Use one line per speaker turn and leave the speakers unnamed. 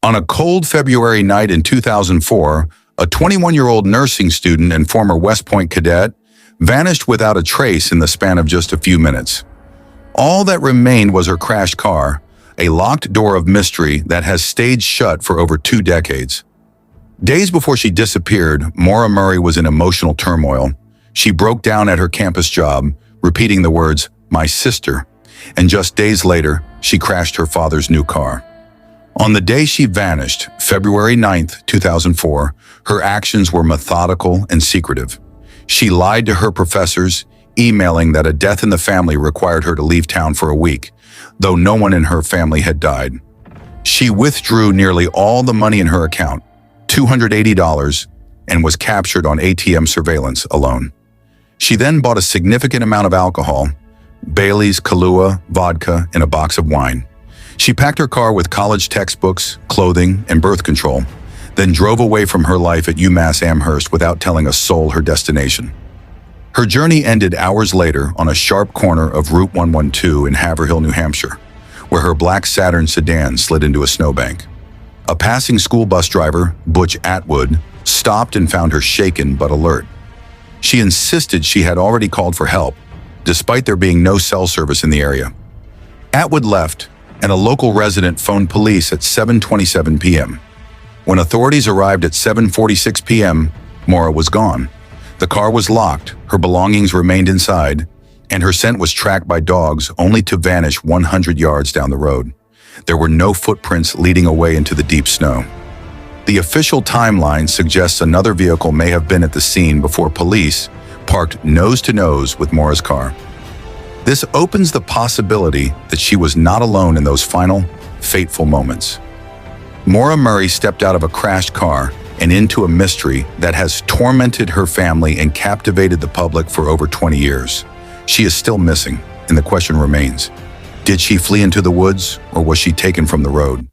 On a cold February night in 2004, a 21-year-old nursing student and former West Point cadet vanished without a trace in the span of just a few minutes. All that remained was her crashed car, a locked door of mystery that has stayed shut for over 2 decades. Days before she disappeared, Maura Murray was in emotional turmoil. She broke down at her campus job, repeating the words, "my sister," and just days later, she crashed her father's new car. On the day she vanished, February 9th, 2004, her actions were methodical and secretive. She lied to her professors, emailing that a death in the family required her to leave town for a week, though no one in her family had died. She withdrew nearly all the money in her account, $280, and was captured on ATM surveillance alone. She then bought a significant amount of alcohol, Bailey's, Kahlua, vodka, and a box of wine. She packed her car with college textbooks, clothing, and birth control, then drove away from her life at UMass Amherst without telling a soul her destination. Her journey ended hours later on a sharp corner of Route 112 in Haverhill, New Hampshire, where her black Saturn sedan slid into a snowbank. A passing school bus driver, Butch Atwood, stopped and found her shaken but alert. She insisted she had already called for help, despite there being no cell service in the area. Atwood left, and a local resident phoned police at 7:27 p.m. When authorities arrived at 7:46 p.m., Maura was gone. The car was locked, her belongings remained inside, and her scent was tracked by dogs only to vanish 100 yards down the road. There were no footprints leading away into the deep snow. The official timeline suggests another vehicle may have been at the scene before police parked nose-to-nose with Maura's car. This opens the possibility that she was not alone in those final, fateful moments. Maura Murray stepped out of a crashed car and into a mystery that has tormented her family and captivated the public for over 20 years. She is still missing, and the question remains, did she flee into the woods or was she taken from the road?